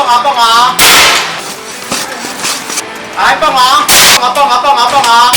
蹦啊蹦啊！来蹦啊！蹦啊蹦啊蹦啊蹦啊！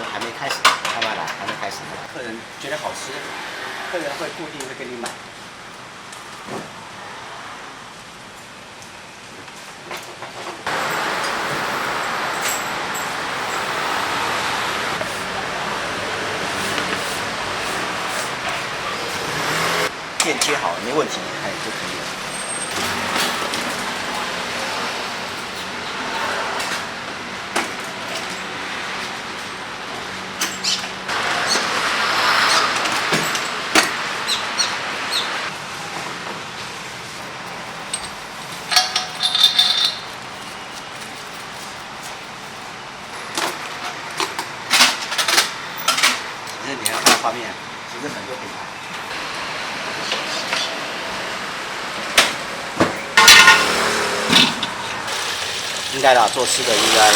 还没开始，慢慢来，还没开始。客人觉得好吃，客人会固定会跟你买。片切好没问题，哎就可以了。其实你要看画面，其实很多品牌。应该啦，做吃的应该。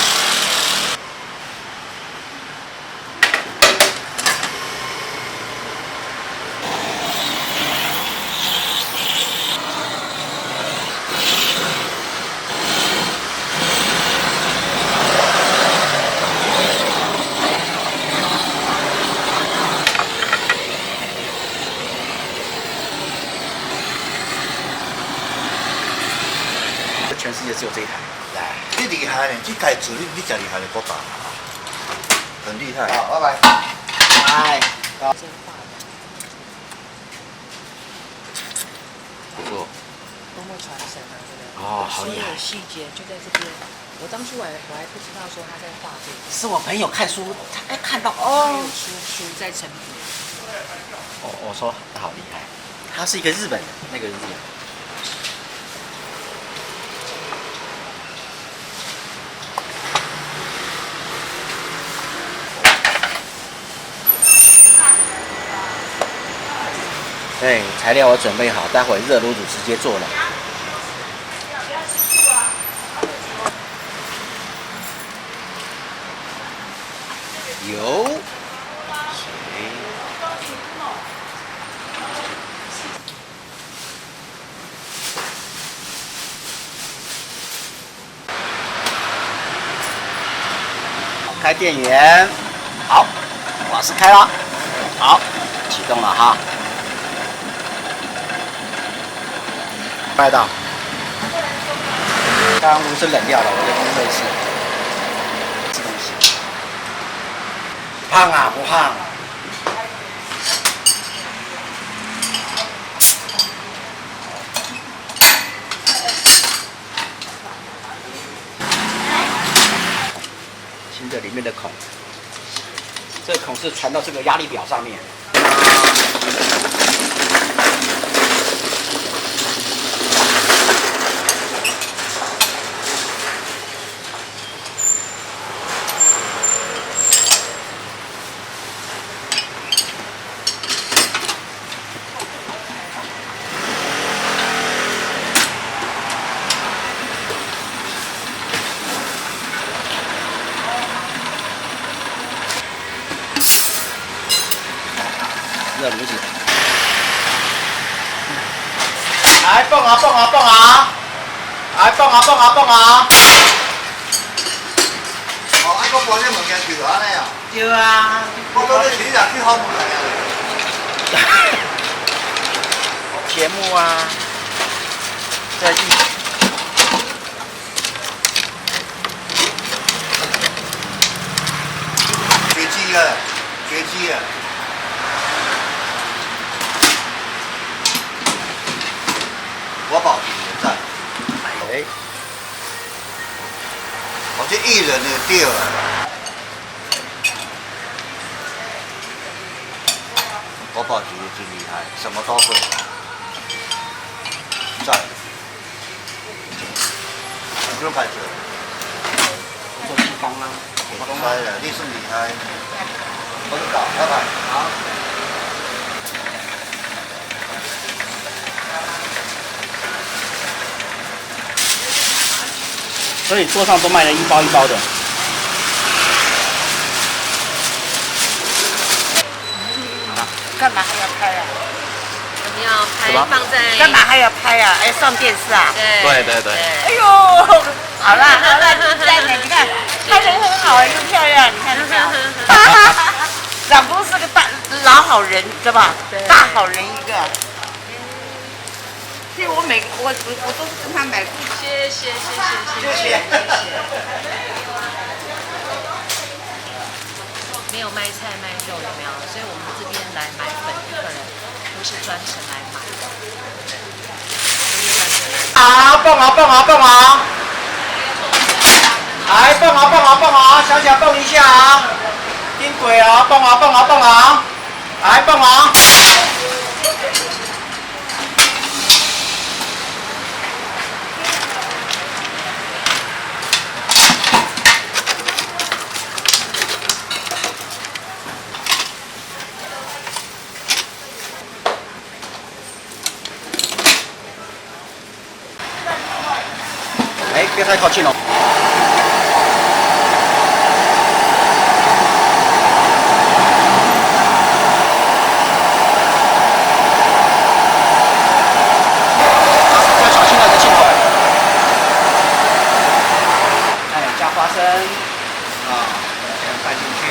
全世界只有这一台，来。你厉害呢，这台煮你真厉害的国宝，很厉害。好，拜拜。拜。不错。都会传神啊，对不对？哦，好厉害。所有细节就在这边。我当初我还不知道说他在画这个。是我朋友看书，他看到还有哦。书在成品。我说他好厉害，他是一个日本人，那个日本人。对，材料我准备好，待会热炉煮直接做了。油、水、开电源，好，瓦斯开了，好，启动了哈。拍到，刚刚炉是冷掉了，我就烘热式，这东西胖啊不胖？新的里面的孔，这个孔是传到这个压力表上面。热炉子，来蹦啊蹦啊蹦啊，来蹦啊蹦啊蹦啊！哦，啊，我搬这物件去安尼啊？对啊，我讲你去哪去好物件啊？节目啊，在绝迹了，绝迹了。国宝级的赞，哎，我这艺人的对了。国宝级的真厉害，什么都会。赞。不用拍摄。做地方啊，我公开了，你是厉害。我知道，拜拜。好。所以桌上都卖了一包一包的。干嘛还要拍啊？我们要拍放在干嘛还要拍啊？哎，上电视啊？对对对对哎呦，好啦好啦，就这样子，你看，拍人很好啊，又漂亮，你看到没有？老公是个老好人，对吧？大好人一个。所以我都是跟他买。谢谢。没有卖菜卖肉有没有？所以我们这边来买粉的客人都是专程来买的。啊，蹦啊蹦啊蹦啊！来蹦啊蹦啊蹦啊，小小蹦一下啊！听鬼啊，蹦啊蹦啊蹦啊！来蹦啊！哎，别太靠近了。要小心那个镜头。哎，加花生啊，拌进去。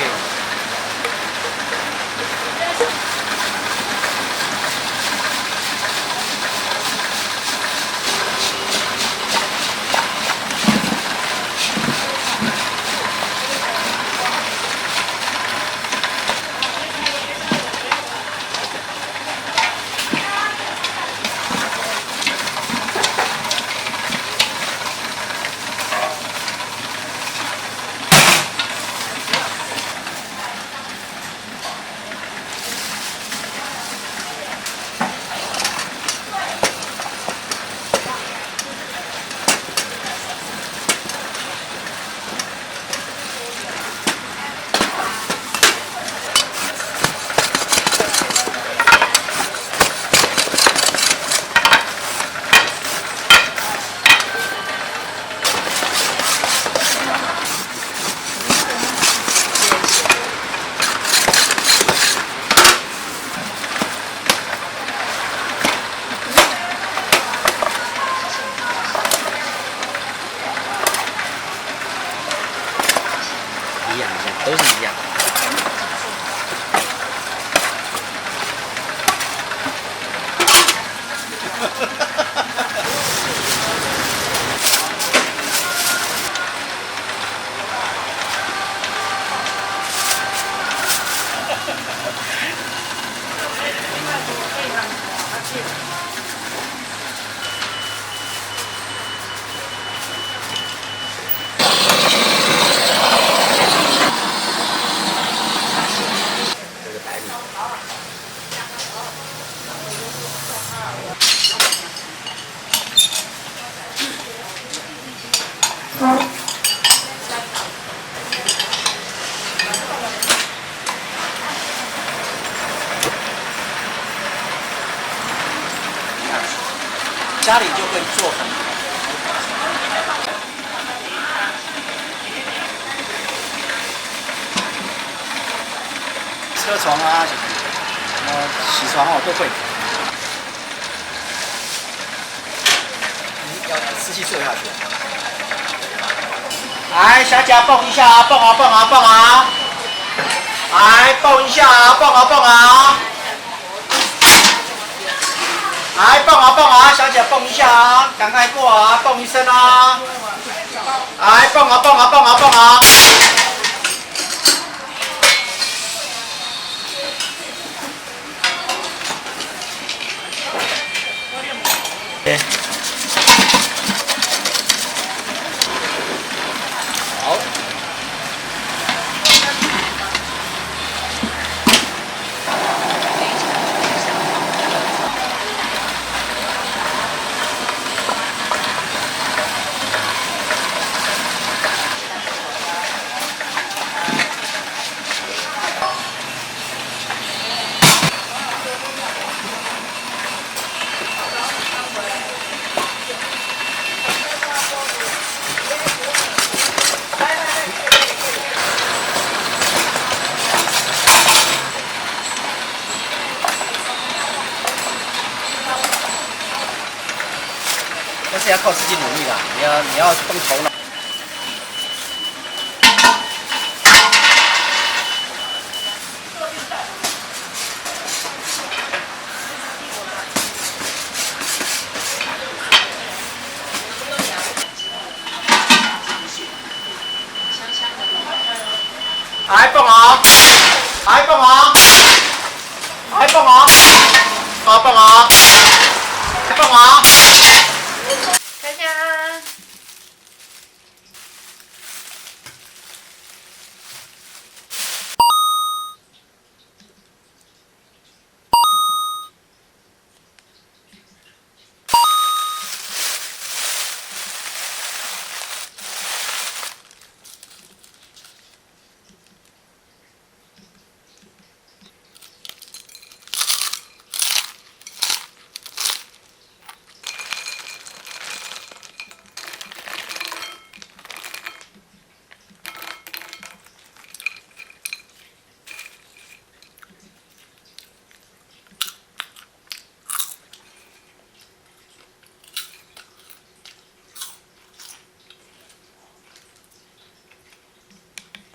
都是一样。家里就会做很多。车床啊，洗床哦都会。要湿气做下去。来，小脚蹦一下啊，蹦啊蹦啊蹦啊！来，蹦一下啊，蹦啊蹦啊！来。得蹦一下啊，赶快过啊，蹦一声啊！来蹦啊蹦啊蹦啊蹦啊！好。但是要靠自己努力啦，你要动头脑